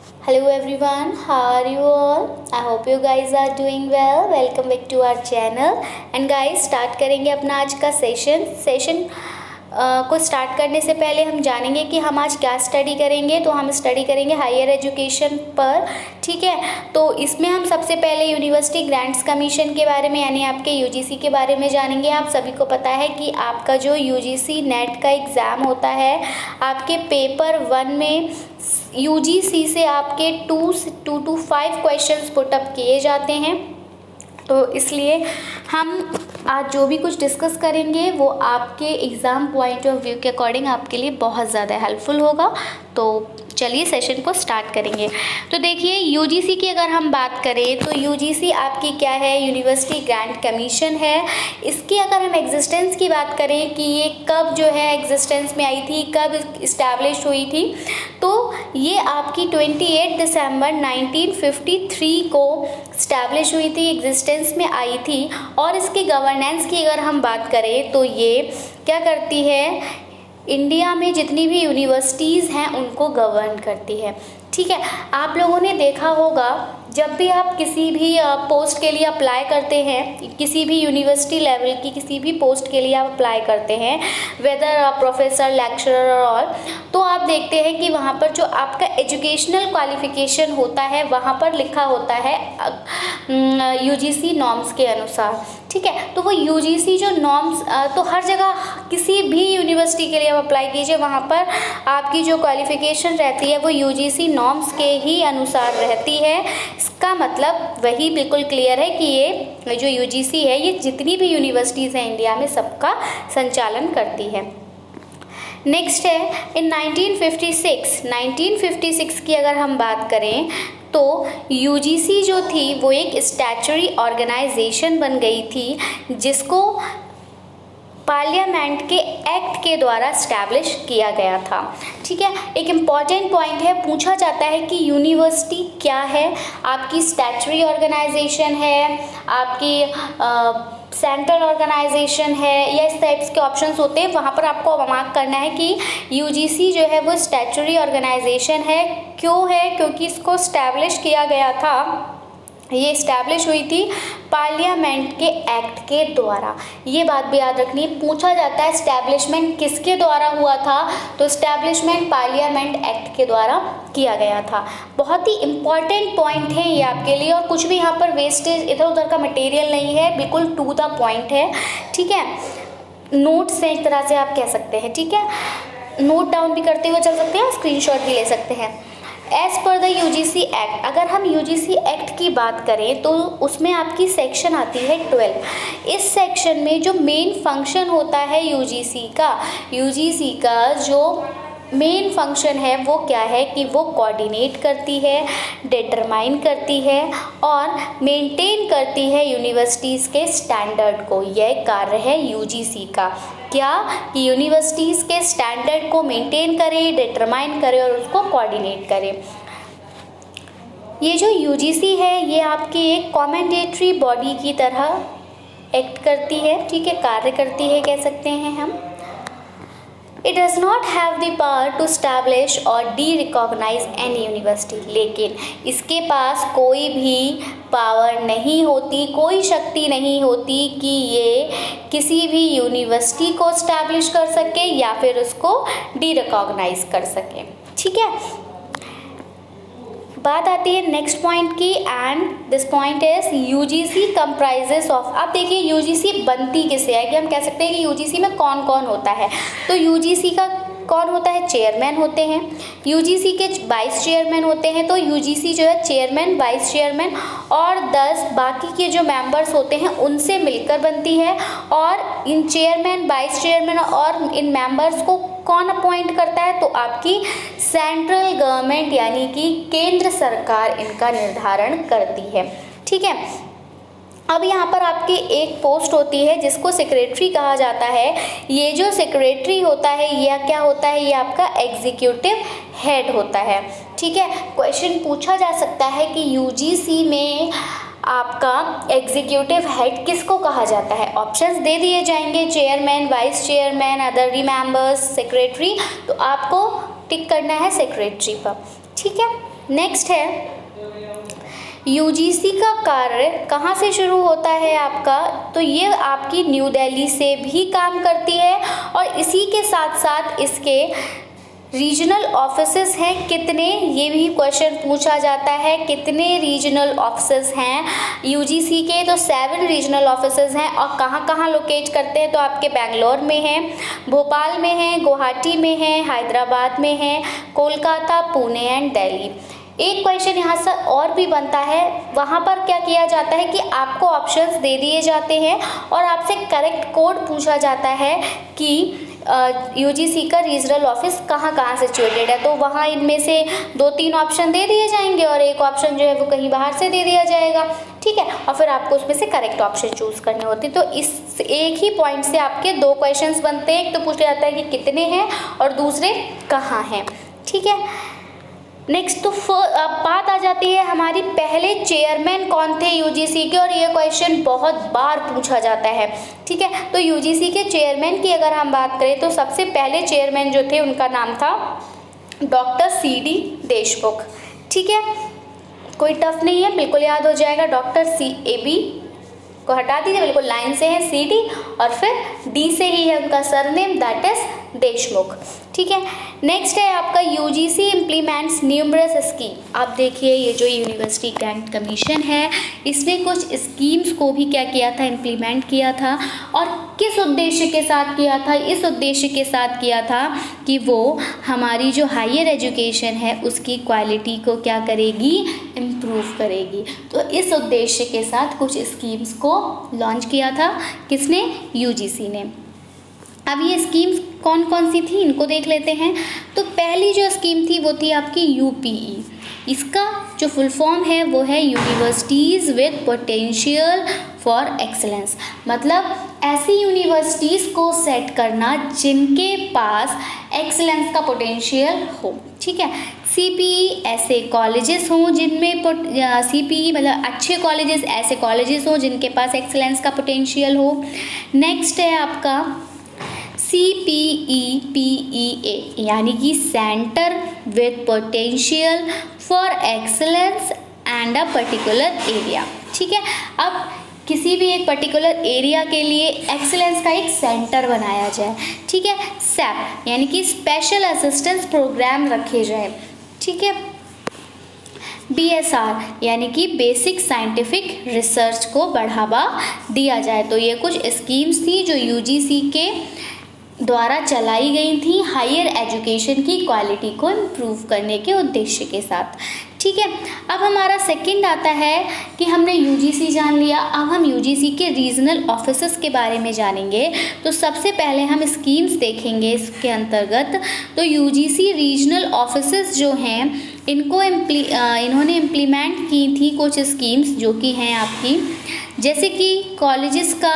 Hello everyone, how are you all? I hope you guys are doing well. Welcome back to our channel. And guys, start करेंगे अपना आज का session को start करने से पहले हम जानेंगे कि हम आज क्या स्टडी करेंगे। तो हम स्टडी करेंगे हायर एजुकेशन पर, ठीक है। तो इसमें हम सबसे पहले यूनिवर्सिटी ग्रांट्स कमीशन के बारे में यानी आपके यूजीसी के बारे में जानेंगे। आप सभी को पता है कि आपका जो यूजीसी नेट का एग्ज़ाम होता है, आपके पेपर 1 में यूजीसी से आपके 2 to 5 क्वेश्चंस पुटअप किए जाते हैं। तो इसलिए हम आज जो भी कुछ डिस्कस करेंगे वो आपके एग्ज़ाम पॉइंट ऑफ व्यू के अकॉर्डिंग आपके लिए बहुत ज़्यादा हेल्पफुल होगा। तो चलिए सेशन को स्टार्ट करेंगे। तो देखिए, यूजीसी की अगर हम बात करें तो यूजीसी आपकी क्या है, यूनिवर्सिटी ग्रांट कमीशन है। इसकी अगर हम एग्जिस्टेंस की बात करें कि ये कब जो है एग्जिस्टेंस में आई थी, कब इस्टेब्लिश हुई थी, तो ये आपकी 28 दिसंबर 1953 को इस्टेब्लिश हुई थी, एग्जिस्टेंस में आई थी। और इसकी गवर्नेंस की अगर हम बात करें तो ये क्या करती है, इंडिया में जितनी भी यूनिवर्सिटीज़ हैं उनको गवर्न करती है, ठीक है। आप लोगों ने देखा होगा जब भी आप किसी भी पोस्ट के लिए अप्लाई करते हैं, किसी भी यूनिवर्सिटी लेवल की किसी भी पोस्ट के लिए आप अप्लाई करते हैं, वेदर प्रोफेसर, लेक्चरर और ऑल, तो आप देखते हैं कि वहाँ पर जो आपका एजुकेशनल क्वालिफिकेशन होता है वहाँ पर लिखा होता है यूजीसी नॉर्म्स के अनुसार, ठीक है। तो वो यूजीसी जो नॉर्म्स, तो हर जगह किसी भी यूनिवर्सिटी के लिए आप अप्लाई कीजिए, वहाँ पर आपकी जो क्वालिफिकेशन रहती है वो यूजीसी नॉर्म्स के ही अनुसार रहती है। इसका मतलब वही बिल्कुल क्लियर है कि ये जो यूजीसी है ये जितनी भी यूनिवर्सिटीज़ हैं इंडिया में सबका संचालन करती है। नेक्स्ट है इन 1956 की अगर हम बात करें तो यूजीसी जो थी वो एक स्टैट्यूटरी ऑर्गेनाइजेशन बन गई थी जिसको पार्लियामेंट के एक्ट के द्वारा इस्टेब्लिश किया गया था, ठीक है। एक इम्पॉर्टेंट पॉइंट है, पूछा जाता है कि यूनिवर्सिटी क्या है, आपकी स्टैट्यूटरी ऑर्गेनाइजेशन है, आपकी सेंट्रल ऑर्गेनाइजेशन है, या इस टाइप्स के ऑप्शंस होते हैं। वहाँ पर आपको मार्क करना है कि यूजीसी जो है वो स्टैट्यूटरी ऑर्गेनाइजेशन है। क्यों है? क्योंकि इसको इस्टेब्लिश किया गया था, ये इस्टेब्लिश हुई थी पार्लियामेंट के एक्ट के द्वारा। ये बात भी याद रखनी है, पूछा जाता है इस्टेब्लिशमेंट किसके द्वारा हुआ था, तो इस्टेब्लिशमेंट पार्लियामेंट एक्ट के द्वारा किया गया था। बहुत ही इम्पॉर्टेंट पॉइंट है ये आपके लिए, और कुछ भी यहाँ पर वेस्टेज इधर उधर का मटेरियल नहीं है, बिल्कुल टू द पॉइंट है, ठीक है। नोट्स हैं एक तरह से आप कह सकते हैं, ठीक है। नोट डाउन भी करते हुए चल सकते हैं, स्क्रीनशॉट भी ले सकते हैं। As per the UGC act, अगर हम यूजीसी एक्ट की बात करें तो उसमें आपकी सेक्शन आती है 12। इस सेक्शन में जो मेन फंक्शन होता है यूजीसी का जो मेन फंक्शन है वो क्या है कि वो कोऑर्डिनेट करती है, डिटरमाइन करती है और मेंटेन करती है यूनिवर्सिटीज़ के स्टैंडर्ड को। यह कार्य है यूजीसी का, क्या कि यूनिवर्सिटीज़ के स्टैंडर्ड को मेंटेन करे, डिटरमाइन करे और उसको कोऑर्डिनेट करे। ये जो यूजीसी है ये आपकी एक कमेंडेटरी बॉडी की तरह एक्ट करती है, ठीक है, कार्य करती है कह सकते हैं हम। It does not have the power to establish or de-recognize any university, लेकिन इसके पास कोई भी पावर नहीं होती, कोई शक्ति नहीं होती कि ये किसी भी यूनिवर्सिटी को इस्टेब्लिश कर सके या फिर उसको डी-रिकॉग्नाइज कर सके, ठीक है। बात आती है नेक्स्ट पॉइंट की, and this point is UGC comprises of. अब देखिए यूजीसी बनती किससे है, कि हम कह सकते हैं कि यूजीसी में कौन कौन होता है। तो यूजीसी का कौन होता है, चेयरमैन होते हैं, यूजीसी के 22 चेयरमैन होते हैं। तो यूजीसी जो है चेयरमैन, वाइस चेयरमैन और 10 बाकी के जो मेंबर्स होते हैं उनसे मिलकर बनती है। और इन चेयरमैन, वाइस चेयरमैन और इन मेंबर्स को कौन अपॉइंट करता है, तो आपकी सेंट्रल गवर्नमेंट यानी कि केंद्र सरकार इनका निर्धारण करती है, ठीक है। अब यहाँ पर आपकी एक पोस्ट होती है जिसको सेक्रेटरी कहा जाता है। ये जो सेक्रेटरी होता है यह क्या होता है, ये आपका एग्जीक्यूटिव हेड होता है, ठीक है। क्वेश्चन पूछा जा सकता है कि यूजीसी में आपका एग्जीक्यूटिव हेड किसको कहा जाता है। ऑप्शंस दे दिए जाएंगे, chairman, vice chairman, other members, secretary. तो आपको टिक करना है सेक्रेटरी पर। ठीक है, नेक्स्ट है यूजीसी का कार्य कहाँ से शुरू होता है आपका, तो ये आपकी न्यू दिल्ली से भी काम करती है और इसी के साथ साथ इसके रीजनल ऑफिसेस हैं कितने, ये भी क्वेश्चन पूछा जाता है, कितने रीजनल ऑफिसेस हैं यूजीसी के, तो 7 रीजनल ऑफिसेस हैं और कहाँ कहाँ लोकेट करते हैं, तो आपके बेंगलोर में हैं, भोपाल में हैं, गुवाहाटी में हैं, हैदराबाद में हैं, कोलकाता, पुणे एंड दिल्ली। एक क्वेश्चन यहाँ से और भी बनता है, वहाँ पर क्या किया जाता है कि आपको ऑप्शंस दे दिए जाते हैं और आपसे करेक्ट कोड पूछा जाता है कि यूजीसी का रीजनल ऑफिस कहाँ कहाँ सिचुएटेड है, तो वहाँ इनमें से 2-3 ऑप्शन दे दिए जाएंगे और एक ऑप्शन जो है वो कहीं बाहर से दे दिया जाएगा। ठीक है, और फिर आपको उसमें से करेक्ट ऑप्शन चूज करने होते हैं। तो इस एक ही पॉइंट से आपके 2 क्वेश्चंस बनते हैं, एक तो पूछा जाता है कि कितने हैं और दूसरे कहाँ हैं। ठीक है, नेक्स्ट तो बात आ जाती है हमारी पहले चेयरमैन कौन थे यूजीसी के, और ये क्वेश्चन बहुत बार पूछा जाता है। ठीक है, तो यूजीसी के चेयरमैन की अगर हम बात करें तो सबसे पहले चेयरमैन जो थे उनका नाम था डॉक्टर सीडी देशमुख। ठीक है, कोई टफ नहीं है, बिल्कुल याद हो जाएगा। डॉक्टर CAB को हटा दीजिए, बिल्कुल लाइन से है CD और फिर D से ही है उनका सरनेम, दैट इज देशमुख। ठीक है, नेक्स्ट है आपका यूजीसी इम्प्लीमेंट्स न्यूमरस स्कीम। आप देखिए ये जो यूनिवर्सिटी ग्रांट कमीशन है इसमें कुछ स्कीम्स को भी क्या किया था, इम्प्लीमेंट किया था, और किस उद्देश्य के साथ किया था, इस उद्देश्य के साथ किया था कि वो हमारी जो हायर एजुकेशन है उसकी क्वालिटी को क्या करेगी, इम्प्रूव करेगी। तो इस उद्देश्य के साथ कुछ स्कीम्स को लॉन्च किया था, किसने, यूजीसी ने। अब ये स्कीम्स कौन कौन सी थी इनको देख लेते हैं। तो पहली जो स्कीम थी वो थी आपकी UPE। इसका जो फुल फॉर्म है वो है universities with potential for excellence, मतलब ऐसी यूनिवर्सिटीज़ को सेट करना जिनके पास एक्सीलेंस का पोटेंशियल हो। ठीक है, CPE ऐसे कॉलेजेस हों जिनमें CPE मतलब अच्छे कॉलेजेस, ऐसे कॉलेजेस हों जिनके पास एक्सीलेंस का पोटेंशियल हो। नेक्स्ट है आपका CPEPEA यानी कि centre with potential for excellence and a particular area. ठीक है, अब किसी भी एक पर्टिकुलर एरिया के लिए एक्सीलेंस का एक सेंटर बनाया जाए। ठीक है, SAP यानी कि स्पेशल असिस्टेंस प्रोग्राम रखे जाए। ठीक है, BSR यानी कि बेसिक साइंटिफिक रिसर्च को बढ़ावा दिया जाए। तो ये कुछ स्कीम्स थी जो यूजीसी के द्वारा चलाई गई थी हायर एजुकेशन की क्वालिटी को इम्प्रूव करने के उद्देश्य के साथ। ठीक है, अब हमारा सेकंड आता है कि हमने यूजीसी जान लिया, अब हम यूजीसी के रीजनल ऑफिसेस के बारे में जानेंगे। तो सबसे पहले हम स्कीम्स देखेंगे इसके अंतर्गत। तो यूजीसी रीजनल ऑफिसेस जो हैं इनको इन्होंने इम्प्लीमेंट की थी कुछ स्कीम्स जो कि हैं आपकी, जैसे कि कॉलेजेस का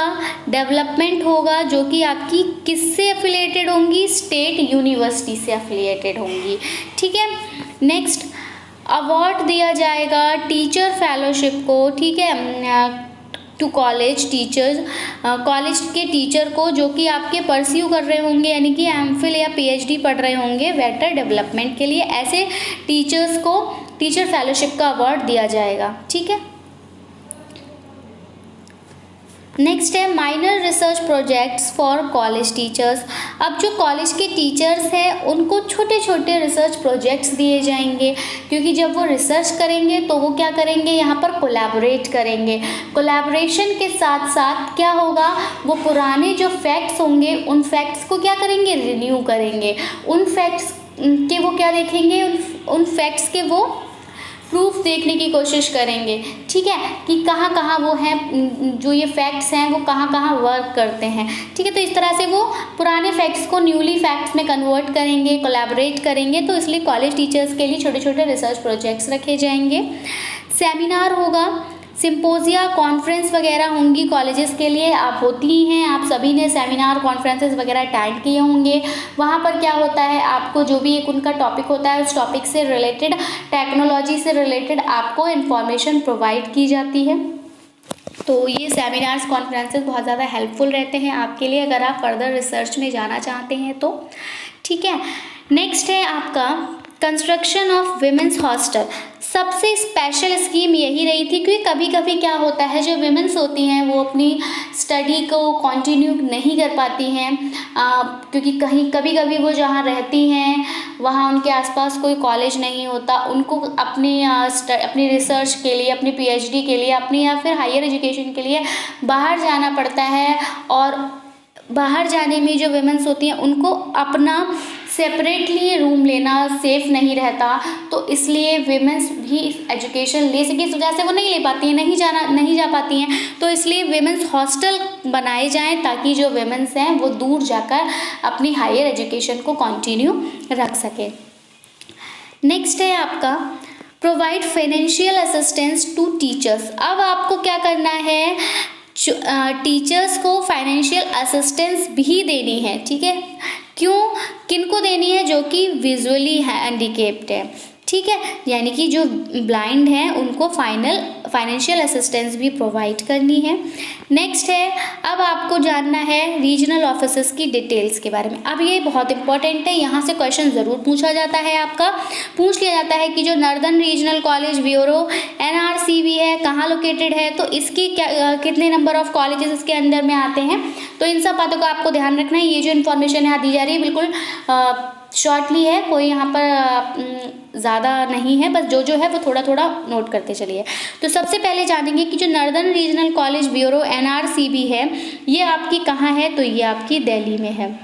डेवलपमेंट होगा जो कि आपकी किससे एफिलिएटेड होंगी, स्टेट यूनिवर्सिटी से एफिलिएटेड होंगी। ठीक है, नेक्स्ट अवार्ड दिया जाएगा टीचर फेलोशिप को। ठीक है, टू कॉलेज टीचर्स, कॉलेज के टीचर को जो कि आपके परस्यू कर रहे होंगे यानी कि MPhil या PhD पढ़ रहे होंगे बेटर डेवलपमेंट के लिए, ऐसे टीचर्स को टीचर फेलोशिप का अवार्ड दिया जाएगा। ठीक है, नेक्स्ट है minor research projects for college teachers. अब जो कॉलेज के टीचर्स हैं उनको छोटे छोटे रिसर्च प्रोजेक्ट्स दिए जाएंगे, क्योंकि जब वो रिसर्च करेंगे तो वो क्या करेंगे, यहाँ पर कोलैबोरेट करेंगे। कोलैबोरेशन के साथ साथ क्या होगा, वो पुराने जो फैक्ट्स होंगे उन फैक्ट्स को क्या करेंगे, रिन्यू करेंगे। उन फैक्ट्स के वो क्या देखेंगे, उन फैक्ट्स के वो प्रूफ देखने की कोशिश करेंगे। ठीक है, कि कहाँ कहाँ वो हैं, जो ये फैक्ट्स हैं वो कहाँ कहाँ वर्क करते हैं। ठीक है, तो इस तरह से वो पुराने फैक्ट्स को न्यूली फैक्ट्स में कन्वर्ट करेंगे, कोलैबोरेट करेंगे। तो इसलिए कॉलेज टीचर्स के लिए छोटे छोटे रिसर्च प्रोजेक्ट्स रखे जाएंगे। सेमिनार होगा, सिम्पोजिया कॉन्फ्रेंस वगैरह होंगी कॉलेजेस के लिए, आप होती ही हैं, आप सभी ने सेमिनार कॉन्फ्रेंसेस वगैरह अटेंड किए होंगे। वहाँ पर क्या होता है, आपको जो भी एक उनका टॉपिक होता है उस टॉपिक से रिलेटेड, टेक्नोलॉजी से रिलेटेड आपको इन्फॉर्मेशन प्रोवाइड की जाती है। तो ये सेमिनार्स कॉन्फ्रेंसेस बहुत ज़्यादा हेल्पफुल रहते हैं आपके लिए अगर आप फर्दर रिसर्च में जाना चाहते हैं तो। ठीक है, नेक्स्ट है आपका कंस्ट्रक्शन ऑफ विमेंस हॉस्टल। सबसे स्पेशल स्कीम यही रही थी, क्योंकि कभी कभी क्या होता है, जो विमेंस होती हैं वो अपनी स्टडी को कंटिन्यू नहीं कर पाती हैं, क्योंकि कभी कभी वो जहाँ रहती हैं वहाँ उनके आसपास कोई कॉलेज नहीं होता, उनको अपनी रिसर्च के लिए, अपनी पीएचडी के लिए, अपनी या फिर हायर एजुकेशन के लिए बाहर जाना पड़ता है। और बाहर जाने में जो विमेंस होती हैं उनको अपना सेपरेटली रूम लेना सेफ़ नहीं रहता, तो इसलिए विमेंस भी एजुकेशन ले सके इस वजह से वो नहीं ले पाती हैं, नहीं जा पाती हैं। तो इसलिए विमेंस हॉस्टल बनाए जाएं ताकि जो विमेंस हैं वो दूर जाकर अपनी हायर एजुकेशन को कंटिन्यू रख सकें। नेक्स्ट है आपका provide financial assistance to teachers. अब आपको क्या करना है, टीचर्स को फाइनेंशियल असिस्टेंस भी देनी है, ठीक है। क्यों, किनको देनी है, जो कि विजुअली हैंडीकेप्ड है, ठीक है, यानी कि जो ब्लाइंड हैं उनको फाइनेंशियल असिस्टेंस भी प्रोवाइड करनी है। नेक्स्ट है, अब आपको जानना है रीजनल ऑफिसर्स की डिटेल्स के बारे में। अब ये बहुत इंपॉर्टेंट है, यहाँ से क्वेश्चन ज़रूर पूछा जाता है, आपका पूछ लिया जाता है कि जो northern regional college bureau NRCB है कहाँ लोकेटेड है, तो इसकी कितने नंबर ऑफ कॉलेजेस इसके अंडर में आते हैं। तो इन सब बातों का आपको ध्यान रखना है। ये जो इन्फॉर्मेशन यहाँ दी जा रही है बिल्कुल शॉर्टली है, कोई यहाँ पर ज़्यादा नहीं है, बस जो है वो थोड़ा थोड़ा नोट करते चलिए। तो सबसे पहले जानेंगे कि जो northern regional college bureau NRCB है ये आपकी कहाँ है, तो ये आपकी दिल्ली में है,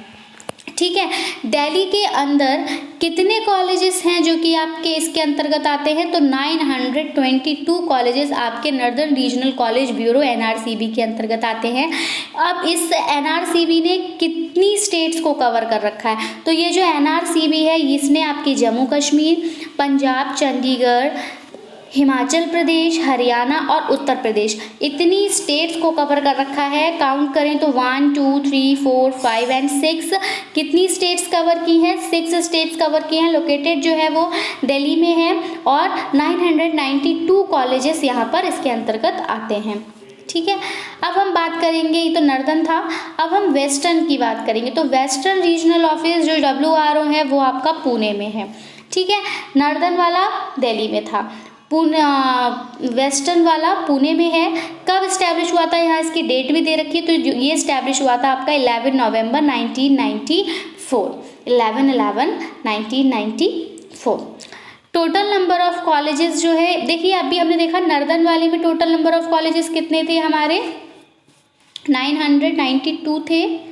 ठीक है। दिल्ली के अंदर कितने कॉलेजेस हैं जो कि आपके इसके अंतर्गत आते हैं, तो 922 कॉलेजेस आपके northern regional college bureau NRCB के अंतर्गत आते हैं। अब इस NRCB ने कितनी स्टेट्स को कवर कर रखा है, तो ये जो NRCB है इसने आपकी जम्मू कश्मीर, पंजाब, चंडीगढ़, हिमाचल प्रदेश, हरियाणा और उत्तर प्रदेश इतनी स्टेट्स को कवर कर रखा है। काउंट करें तो 1 2 3 4 5 एंड 6 कितनी स्टेट्स कवर की हैं, 6 स्टेट्स कवर की हैं। लोकेटेड जो है वो दिल्ली में है और 992 कॉलेजेस यहाँ पर इसके अंतर्गत आते हैं, ठीक है। अब हम बात करेंगे, ये तो नॉर्दर्न था, अब हम वेस्टर्न की बात करेंगे। तो वेस्टर्न रीजनल ऑफिस जो WRO है वो आपका पुणे में है, ठीक है। नॉर्दर्न वाला दिल्ली में था, वेस्टर्न वाला पुणे में है। कब इस्टेब्लिश हुआ था, यहाँ इसकी डेट भी दे रखी है, तो ये इस्टेब्लिश हुआ था आपका 11 नवंबर 1994, 11/11/1994। टोटल नंबर ऑफ कॉलेजेस जो है, देखिए अभी हमने देखा नॉर्दर्न वाले में टोटल नंबर ऑफ कॉलेजेस कितने थे हमारे, 992 थे,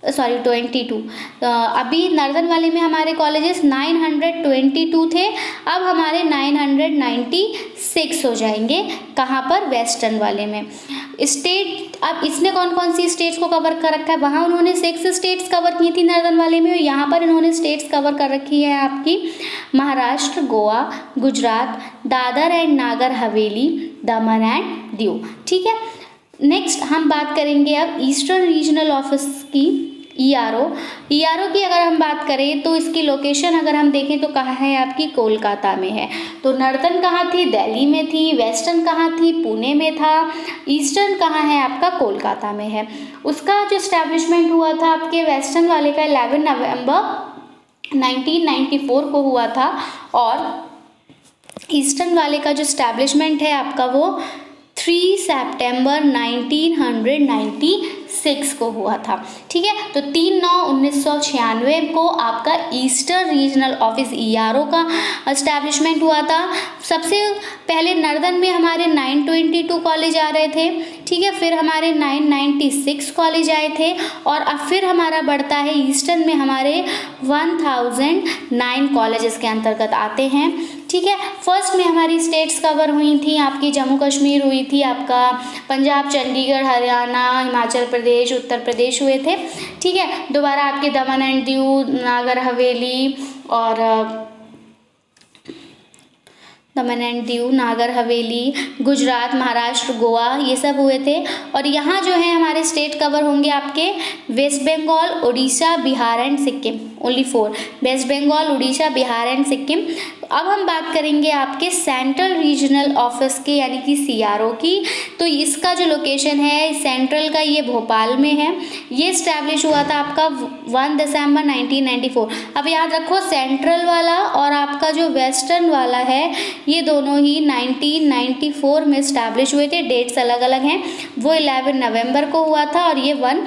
सॉरी 22। अभी नॉर्दर्न वाले में हमारे कॉलेजेस 922 थे, अब हमारे 996 हो जाएंगे। कहाँ पर, वेस्टर्न वाले में। स्टेट, अब इसने कौन कौन सी स्टेट्स को कवर कर रखा है, वहाँ उन्होंने 6 स्टेट्स कवर की थी नॉर्दर्न वाले में, और यहाँ पर इन्होंने स्टेट्स कवर कर रखी है आपकी Maharashtra, Goa, Gujarat, Dadar and Nagar Haveli, Daman and Diu, ठीक है। नेक्स्ट हम बात करेंगे अब ईस्टर्न रीजनल ऑफिस की, ERO की अगर हम बात करें तो इसकी लोकेशन अगर हम देखें तो कहाँ है आपकी, कोलकाता में है। तो नॉर्दर्न कहाँ थी, दिल्ली में थी, वेस्टर्न कहाँ थी, पुणे में था, ईस्टर्न कहाँ है आपका, कोलकाता में है। उसका जो इस्टेब्लिशमेंट हुआ था आपके वेस्टर्न वाले का 11 नवंबर 1994 को हुआ था, और ईस्टर्न वाले का जो इस्टेब्लिशमेंट है आपका वो 3 सितंबर 1996 को हुआ था, ठीक है। तो 3/9/1996 को आपका ईस्टर्न रीजनल ऑफिस ERO का एस्टैब्लिशमेंट हुआ था। सबसे पहले नॉर्दर्न में हमारे 922 कॉलेज आ रहे थे, ठीक है, फिर हमारे 996 कॉलेज आए थे, और अब फिर हमारा बढ़ता है ईस्टर्न में हमारे 1009 कॉलेज के अंतर्गत आते हैं, ठीक है। फर्स्ट में हमारी स्टेट्स कवर हुई थी, आपकी जम्मू कश्मीर हुई थी, आपका पंजाब, चंडीगढ़, हरियाणा, हिमाचल प्रदेश, उत्तर प्रदेश हुए थे, ठीक है। दोबारा आपके दमन एंड दीव, नागर हवेली और दमन एंड दीव, नागर हवेली, गुजरात, महाराष्ट्र, गोवा, ये सब हुए थे। और यहाँ जो है हमारे स्टेट कवर होंगे आपके West Bengal, Orissa, Bihar and Sikkim, only 4, West Bengal, Orissa, Bihar and Sikkim. अब हम बात करेंगे आपके सेंट्रल रीजनल ऑफिस के यानी कि CRO की। तो इसका जो लोकेशन है सेंट्रल का ये भोपाल में है। ये इस्टेब्लिश हुआ था आपका 1 दिसंबर 1994। अब याद रखो सेंट्रल वाला और आपका जो वेस्टर्न वाला है ये दोनों ही 1994 में इस्टेब्लिश हुए थे। डेट्स अलग अलग हैं, वो 11 नवंबर को हुआ था और ये 1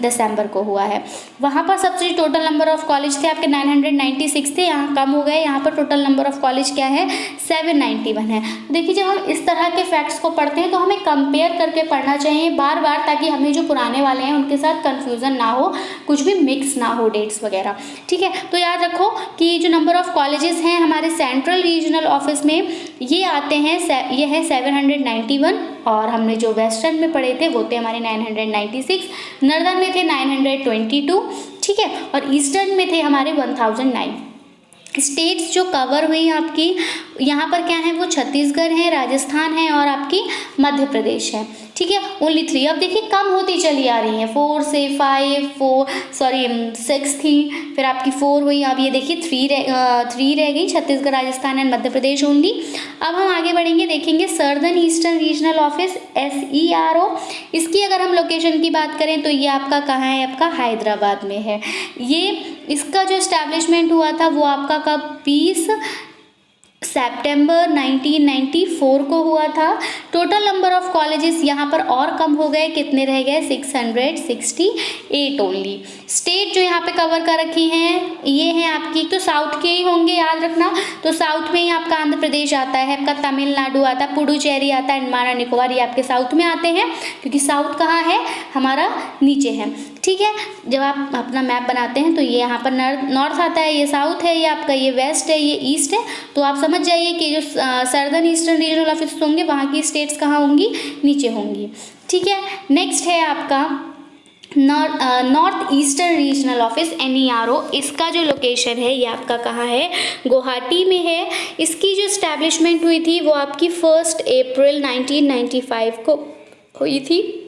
दिसंबर को हुआ है। वहाँ पर सबसे टोटल नंबर ऑफ कॉलेज थे आपके 996 थे, यहाँ कम हो गए। यहाँ पर टोटल नंबर ऑफ कॉलेज क्या है 791 है। देखिए जब हम इस तरह के फैक्ट्स को पढ़ते हैं तो हमें कंपेयर करके पढ़ना चाहिए बार बार, ताकि हमें जो पुराने वाले हैं उनके साथ कंफ्यूजन ना हो, कुछ भी मिक्स ना हो डेट्स वगैरह। ठीक है, तो याद रखो कि जो नंबर ऑफ कॉलेजेस हैं हमारे सेंट्रल रीजनल ऑफिस में ये आते हैं, ये है 791 और हमने जो वेस्टर्न में पढ़े थे वो थे हमारे 996, नॉर्दर्न में थे 922, ठीक है, और ईस्टर्न में थे हमारे 1009। स्टेट्स जो कवर हुई आपकी यहाँ पर क्या है वो छत्तीसगढ़ है, राजस्थान है और आपकी मध्य प्रदेश है। ठीक है, ओनली 3। अब देखिए कम होती चली आ रही है, 4 से 6 थी, फिर आपकी 4 हुई, अब ये देखिए 3 रह गई, छत्तीसगढ़, राजस्थान एंड मध्य प्रदेश ओनली। अब हम आगे बढ़ेंगे, देखेंगे southern eastern regional office SERO। इसकी अगर हम लोकेशन की बात करें तो ये आपका कहाँ है, आपका हैदराबाद में है। ये इसका जो इस्टेब्लिशमेंट हुआ था वो आपका कब 20 सितंबर 1994 को हुआ था। टोटल नंबर ऑफ कॉलेजेस यहाँ पर और कम हो गए, कितने रह गए 668 ओनली। स्टेट जो यहाँ पे कवर कर रखी हैं ये हैं आपकी, तो साउथ के ही होंगे याद रखना। तो साउथ में ही आपका आंध्र प्रदेश आता है, आपका तमिलनाडु आता है, पुडुचेरी आता है, अंडमान और निकोबार, ये आपके साउथ में आते हैं, क्योंकि साउथ कहाँ है हमारा नीचे है। ठीक है, जब आप अपना मैप बनाते हैं तो ये यहाँ पर नॉर्थ आता है, ये साउथ है, ये आपका ये वेस्ट है, ये ईस्ट है। तो आप समझ जाइए कि जो सर्दर्न ईस्टर्न रीजनल ऑफिस होंगे वहाँ की स्टेट्स कहाँ होंगी, नीचे होंगी। ठीक है, नेक्स्ट है आपका north eastern regional office NERO। इसका जो लोकेशन है ये आपका कहाँ है, गुवाहाटी में है। इसकी जो इस्टेब्लिशमेंट हुई थी वो आपकी 1 अप्रैल 1995 को हुई थी।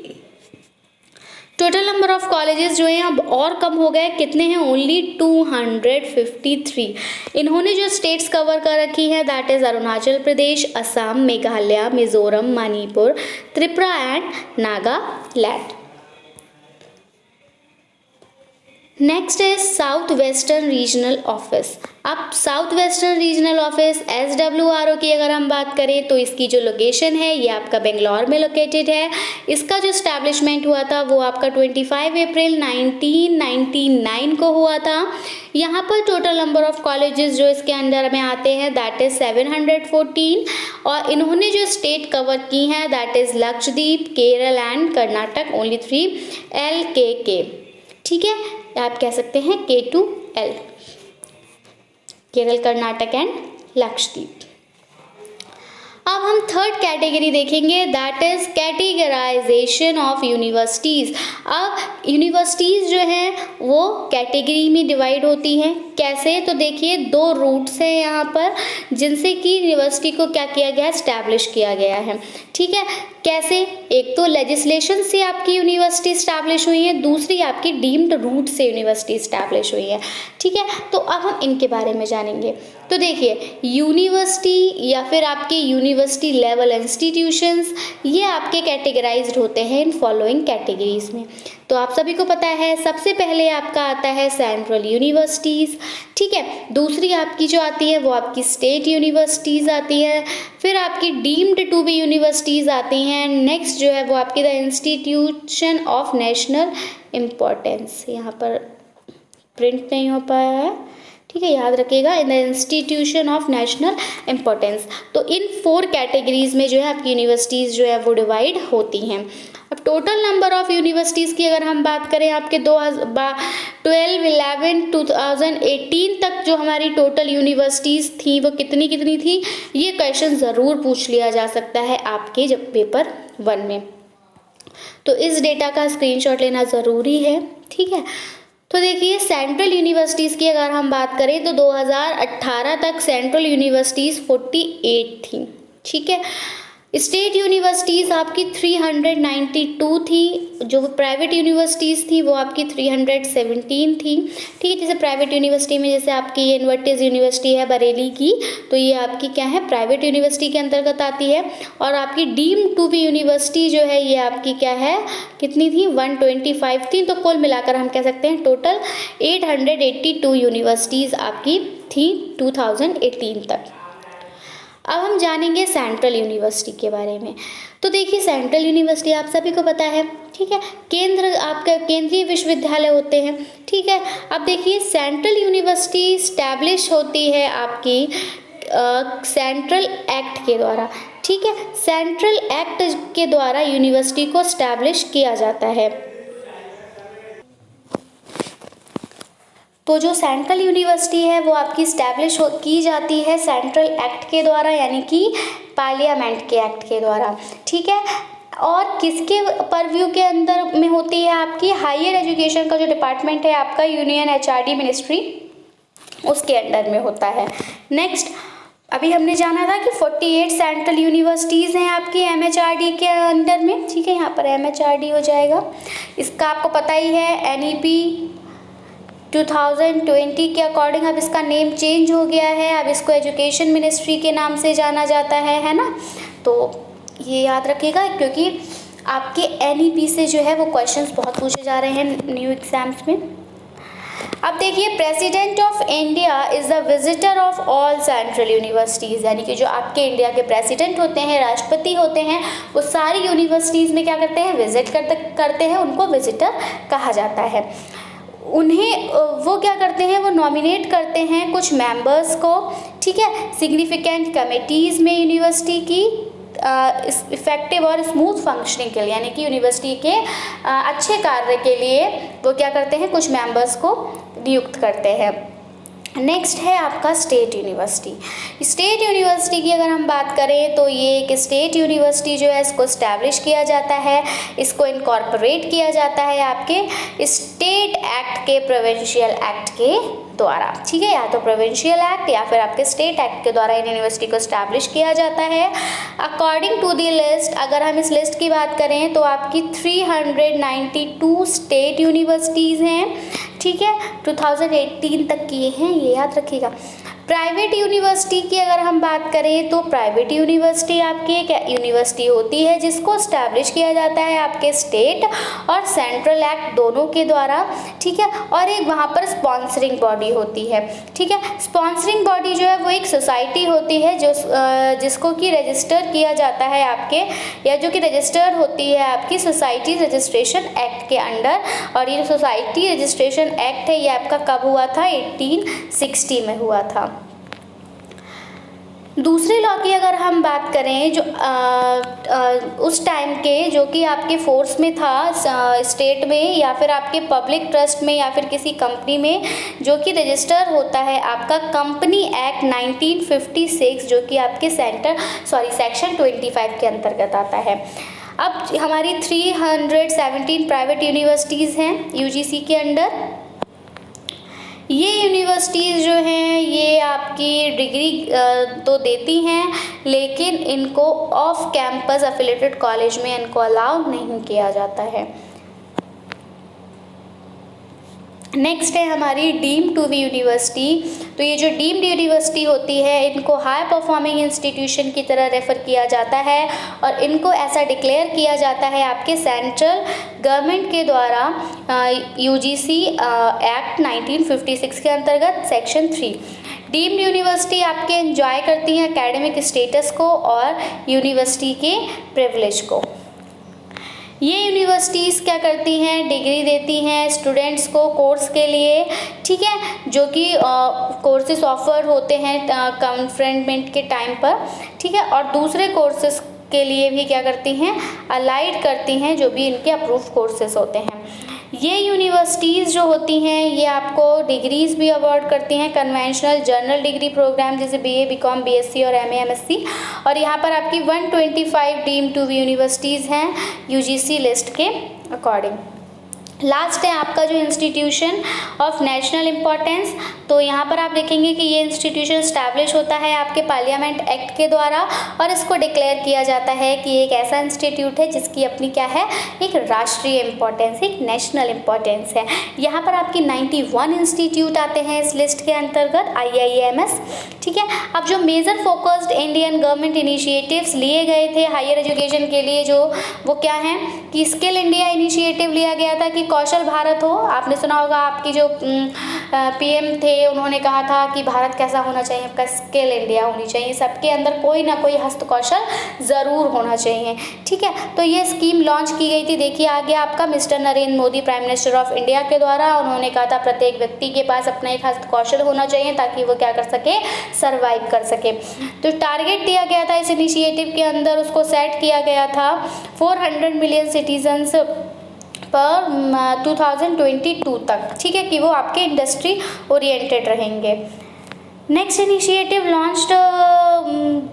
टोटल नंबर ऑफ कॉलेजेस जो हैं अब और कम हो गए, कितने हैं ओनली 253। इन्होंने जो स्टेट्स कवर कर रखी है that is Arunachal Pradesh, Assam, Meghalaya, Mizoram, Manipur, Tripura and Nagaland. Next है साउथ वेस्टर्न रीजनल ऑफिस। अब south western regional office SWRO की अगर हम बात करें तो इसकी जो लोकेशन है ये आपका बेंगलोर में लोकेटेड है। इसका जो स्टैब्लिशमेंट हुआ था वो आपका 25 अप्रैल 1999 को हुआ था। यहाँ पर टोटल नंबर ऑफ कॉलेजेस जो इसके अंडर में आते हैं दैट इज़ 714 और इन्होंने जो स्टेट कवर की हैं that is Lakshadweep, Kerala and Karnataka, only 3 LKK। ठीक है, आप कह सकते हैं K2L, केरल, कर्नाटक एंड लक्षद्वीप। अब हम थर्ड कैटेगरी देखेंगे that is categorization of universities. अब यूनिवर्सिटीज़ जो हैं वो कैटेगरी में डिवाइड होती हैं, कैसे, तो देखिए 2 रूट्स हैं यहाँ पर जिनसे कि यूनिवर्सिटी को क्या किया गया, एस्टैब्लिश किया गया है। ठीक है, कैसे, एक तो लेजिस्लेशन से आपकी यूनिवर्सिटी इस्टेब्लिश हुई है, दूसरी आपकी डीम्ड रूट से यूनिवर्सिटी इस्टेब्लिश हुई है। ठीक है, तो अब हम इनके बारे में जानेंगे। तो देखिए यूनिवर्सिटी या फिर आपके यूनिवर्सिटी लेवल इंस्टीट्यूशंस ये आपके कैटेगराइज्ड होते हैं इन फॉलोइंग कैटेगरीज में। तो आप सभी को पता है सबसे पहले आपका आता है सेंट्रल यूनिवर्सिटीज़। ठीक है, दूसरी आपकी जो आती है वो आपकी स्टेट यूनिवर्सिटीज़ आती है, फिर आपकी डीम्ड टू बी यूनिवर्सिटीज़ आती हैं। नेक्स्ट जो है वो आपकी the institution of national importance, यहाँ पर प्रिंट नहीं हो पाया है, ठीक है, याद रखिएगा, in the institution of national importance. तो इन 4 कैटेगरीज में जो है आपकी यूनिवर्सिटीज़ जो है वो डिवाइड होती हैं। अब टोटल नंबर ऑफ यूनिवर्सिटीज़ की अगर हम बात करें आपके 2018 तक जो हमारी टोटल यूनिवर्सिटीज़ थी वो कितनी थी, ये क्वेश्चन ज़रूर पूछ लिया जा सकता है आपके जब पेपर 1 में, तो इस डेटा का स्क्रीनशॉट लेना ज़रूरी है। ठीक है, तो देखिए सेंट्रल यूनिवर्सिटीज़ की अगर हम बात करें तो 2018 तक सेंट्रल यूनिवर्सिटीज़ 48 थी। ठीक है, स्टेट यूनिवर्सिटीज़ आपकी 392 थी, जो प्राइवेट यूनिवर्सिटीज़ थी वो आपकी 317 थी। ठीक है, जैसे प्राइवेट यूनिवर्सिटी में जैसे आपकी ये इन्वर्टिस यूनिवर्सिटी है बरेली की, तो ये आपकी क्या है, प्राइवेट यूनिवर्सिटी के अंतर्गत आती है। और आपकी डीम्ड टू बी यूनिवर्सिटी जो है ये आपकी क्या है, कितनी थी, 125 थी। तो कुल मिलाकर हम कह सकते हैं टोटल 882 यूनिवर्सिटीज़ आपकी थी 2018 तक। अब हम जानेंगे सेंट्रल यूनिवर्सिटी के बारे में। तो देखिए, सेंट्रल यूनिवर्सिटी आप सभी को पता है, ठीक है, केंद्र आपका केंद्रीय विश्वविद्यालय होते हैं। ठीक है, अब देखिए सेंट्रल यूनिवर्सिटी स्टैब्लिश होती है आपकी सेंट्रल एक्ट के द्वारा। ठीक है, सेंट्रल एक्ट के द्वारा यूनिवर्सिटी को स्टैब्लिश किया जाता है। तो जो सेंट्रल यूनिवर्सिटी है वो आपकी स्टैब्लिश की जाती है सेंट्रल एक्ट के द्वारा, यानी कि पार्लियामेंट के एक्ट के द्वारा। ठीक है, और किसके परव्यू के अंदर में होती है, आपकी हायर एजुकेशन का जो डिपार्टमेंट है आपका यूनियन एचआरडी मिनिस्ट्री, उसके अंडर में होता है। नेक्स्ट, अभी हमने जाना था कि 48 सेंट्रल यूनिवर्सिटीज़ हैं आपकी एमएचआरडी के अंडर में। ठीक है, यहाँ पर एमएचआरडी हो जाएगा। इसका आपको पता ही है, एनईपी 2020 के अकॉर्डिंग अब इसका नेम चेंज हो गया है, अब इसको एजुकेशन मिनिस्ट्री के नाम से जाना जाता है ना। तो ये याद रखिएगा, क्योंकि आपके एनईपी से जो है वो क्वेश्चंस बहुत पूछे जा रहे हैं न्यू एग्जाम्स में। अब देखिए, president of India is the visitor of all central universities, यानी कि जो आपके इंडिया के प्रेसिडेंट होते हैं, राष्ट्रपति होते हैं, वो सारी यूनिवर्सिटीज़ में क्या करते हैं, विजिट करते हैं, उनको विजिटर कहा जाता है। उन्हें वो क्या करते हैं, वो नॉमिनेट करते हैं कुछ मेंबर्स को। ठीक है, सिग्निफिकेंट कमेटीज़ में यूनिवर्सिटी की इफ़ेक्टिव और स्मूथ फंक्शनिंग के लिए, यानी कि यूनिवर्सिटी के अच्छे कार्य के लिए वो क्या करते हैं, कुछ मेंबर्स को नियुक्त करते हैं। नेक्स्ट है आपका स्टेट यूनिवर्सिटी। स्टेट यूनिवर्सिटी की अगर हम बात करें तो ये एक स्टेट यूनिवर्सिटी जो है इसको स्टैब्लिश किया जाता है, इसको इनकॉर्पोरेट किया जाता है आपके स्टेट एक्ट के, प्रोविंशियल एक्ट के द्वारा। ठीक है, या तो प्रोविंशियल एक्ट या फिर आपके स्टेट एक्ट के द्वारा इन यूनिवर्सिटी को स्टैब्लिश किया जाता है। अकॉर्डिंग टू दी लिस्ट, अगर हम इस लिस्ट की बात करें तो आपकी 392 स्टेट यूनिवर्सिटीज़ हैं। ठीक है, 2018 तक किए हैं, ये याद रखिएगा। प्राइवेट यूनिवर्सिटी की अगर हम बात करें तो प्राइवेट यूनिवर्सिटी आपकी एक यूनिवर्सिटी होती है जिसको स्टैब्लिश किया जाता है आपके स्टेट और सेंट्रल एक्ट दोनों के द्वारा। ठीक है, और एक वहाँ पर स्पॉन्सरिंग बॉडी होती है। ठीक है, स्पॉन्सरिंग बॉडी जो है वो एक सोसाइटी होती है जो जिसको कि रजिस्टर किया जाता है आपके, या जो कि रजिस्टर्ड होती है आपकी सोसाइटी रजिस्ट्रेशन एक्ट के अंडर। और ये सोसाइटी रजिस्ट्रेशन एक्ट है ये आपका कब हुआ था, 1860 में हुआ था। दूसरे लॉ की अगर हम बात करें जो उस टाइम के जो कि आपके फोर्स में था स्टेट में या फिर आपके पब्लिक ट्रस्ट में या फिर किसी कंपनी में, जो कि रजिस्टर होता है आपका कंपनी एक्ट 1956, जो कि आपके सेक्शन 25 के अंतर्गत आता है। अब हमारी 317 प्राइवेट यूनिवर्सिटीज़ हैं यूजीसी के अंडर। ये यूनिवर्सिटीज़ जो हैं ये आपकी डिग्री तो देती हैं, लेकिन इनको ऑफ कैंपस एफिलिएटेड कॉलेज में इनको अलाउ नहीं किया जाता है। नेक्स्ट है हमारी डीम्ड टू बी यूनिवर्सिटी। तो ये जो डीम्ड यूनिवर्सिटी होती है इनको हाई परफॉर्मिंग इंस्टीट्यूशन की तरह रेफ़र किया जाता है और इनको ऐसा डिक्लेयर किया जाता है आपके सेंट्रल गवर्नमेंट के द्वारा यूजीसी एक्ट 1956 के अंतर्गत सेक्शन 3। डीम्ड यूनिवर्सिटी आपके एंजॉय करती हैं एकेडमिक स्टेटस को और यूनिवर्सिटी के प्रिविलेज को। ये यूनिवर्सिटीज़ क्या करती हैं, डिग्री देती हैं स्टूडेंट्स को कोर्स के लिए। ठीक है, जो कि कोर्सेज ऑफर होते हैं कन्फ्रेंटमेंट के टाइम पर। ठीक है, और दूसरे कोर्सेज के लिए भी क्या करती हैं, अलाइड करती हैं जो भी इनके अप्रूव कोर्सेज होते हैं। ये यूनिवर्सिटीज़ जो होती हैं ये आपको डिग्रीज़ भी अवार्ड करती हैं, कन्वेंशनल जनरल डिग्री प्रोग्राम जैसे बीए, बीकॉम, बीएससी और एमए, एमएससी। और यहाँ पर आपकी 125 डीम्ड टू बी यूनिवर्सिटीज़ हैं यूजीसी लिस्ट के अकॉर्डिंग। लास्ट है आपका जो इंस्टीट्यूशन ऑफ नेशनल इम्पोर्टेंस। तो यहाँ पर आप देखेंगे कि ये इंस्टीट्यूशन स्टैब्लिश होता है आपके पार्लियामेंट एक्ट के द्वारा, और इसको डिक्लेयर किया जाता है कि एक ऐसा इंस्टीट्यूट है जिसकी अपनी क्या है, एक राष्ट्रीय इम्पोर्टेंस, एक नेशनल इम्पोर्टेंस है। यहाँ पर आपकी 91 इंस्टीट्यूट आते हैं इस लिस्ट के अंतर्गत, IIMS। ठीक है, अब जो major focused Indian government initiatives लिए गए थे हायर एजुकेशन के लिए, जो वो क्या हैं कि स्किल इंडिया इनिशिएटिव लिया गया था कि कौशल भारत हो। आपने सुना होगा, आपकी जो PM थे उन्होंने कहा था कि भारत कैसा होना चाहिए, आपका स्किल इंडिया होनी चाहिए, सबके अंदर कोई ना कोई हस्त कौशल ज़रूर होना चाहिए। ठीक है, तो ये स्कीम लॉन्च की गई थी। देखिए आगे आपका mister Narendra Modi prime minister of India के द्वारा, उन्होंने कहा था प्रत्येक व्यक्ति के पास अपना एक हस्त कौशल होना चाहिए ताकि वो क्या कर सके, सर्वाइव कर सके। तो टारगेट दिया गया था इस इनिशिएटिव के अंदर, उसको सेट किया गया था 400 मिलियन सिटीजन्स पर 2022 तक। ठीक है, कि वो आपके इंडस्ट्री ओरिएंटेड रहेंगे। नेक्स्ट इनिशिएटिव लॉन्च्ड,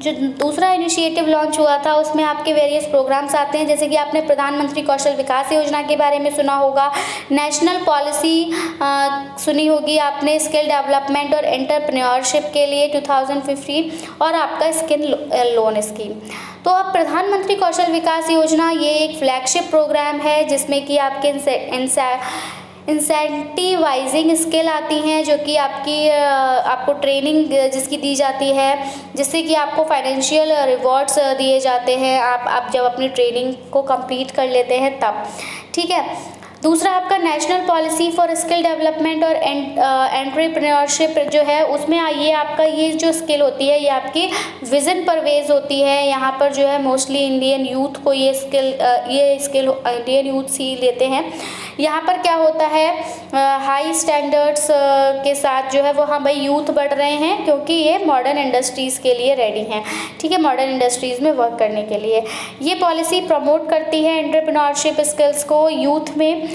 जो दूसरा इनिशिएटिव लॉन्च हुआ था उसमें आपके वेरियस प्रोग्राम्स आते हैं, जैसे कि आपने प्रधानमंत्री कौशल विकास योजना के बारे में सुना होगा, नेशनल पॉलिसी सुनी होगी आपने स्किल डेवलपमेंट और एंटरप्रेन्योरशिप के लिए 2015, और आपका स्किल लोन स्कीम। तो अब प्रधानमंत्री कौशल विकास योजना ये एक फ्लैगशिप प्रोग्राम है जिसमें कि आपके इंसेंटिवाइजिंग स्किल आती हैं, जो कि आपको ट्रेनिंग जिसकी दी जाती है, जिससे कि आपको फाइनेंशियल रिवॉर्ड्स दिए जाते हैं आप जब अपनी ट्रेनिंग को कंप्लीट कर लेते हैं तब। ठीक है, दूसरा आपका national policy for skill development और एंटरप्रेन्योरशिप जो है, उसमें ये आपका ये जो स्किल होती है ये आपकी विज़न पर बेस होती है। यहाँ पर जो है मोस्टली इंडियन यूथ को ये स्किल इंडियन यूथ ही लेते हैं। यहाँ पर क्या होता है, हाई स्टैंडर्ड्स के साथ जो है वो, हाँ भाई यूथ बढ़ रहे हैं क्योंकि ये मॉडर्न इंडस्ट्रीज़ के लिए रेडी हैं। ठीक है, मॉडर्न इंडस्ट्रीज़ में वर्क करने के लिए ये पॉलिसी प्रमोट करती है एंटरप्रेन्योरशिप स्किल्स को यूथ में,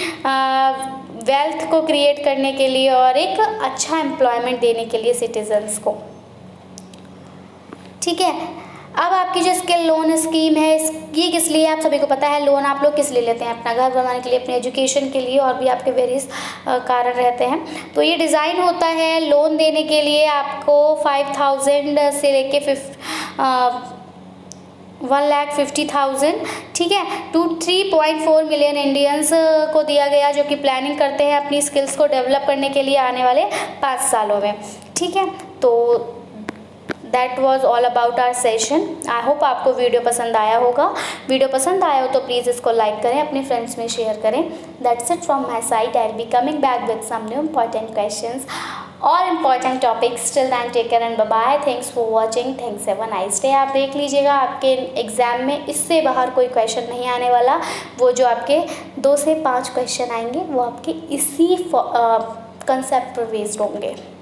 वेल्थ को क्रिएट करने के लिए और एक अच्छा एम्प्लॉयमेंट देने के लिए सिटीजन्स को। ठीक है, अब आपकी जो स्किल लोन स्कीम है ये किस लिए, आप सभी को पता है लोन आप लोग किस लिए लेते हैं, अपना घर बनाने के लिए, अपने एजुकेशन के लिए, और भी आपके वेरियस कारण रहते हैं। तो ये डिज़ाइन होता है लोन देने के लिए आपको 5,000 से लेके 1,50,000, ठीक है, टू 3.4 मिलियन इंडियंस को दिया गया जो कि प्लानिंग करते हैं अपनी स्किल्स को डेवलप करने के लिए आने वाले 5 सालों में। ठीक है, तो that was all about our session. I hope आपको वीडियो पसंद आया होगा। वीडियो पसंद आया हो तो प्लीज़ इसको लाइक करें, अपने फ्रेंड्स में शेयर करें। That's it from my side. I will be coming back with some new important questions और important topics. Till then take care and bye bye. Thanks for watching. Thanks, have a nice day. आप देख लीजिएगा आपके exam में इससे बाहर कोई question नहीं आने वाला। वो जो आपके 2 से 5 क्वेश्चन आएंगे वो आपके इसी कंसेप्ट पर बेस्ड होंगे।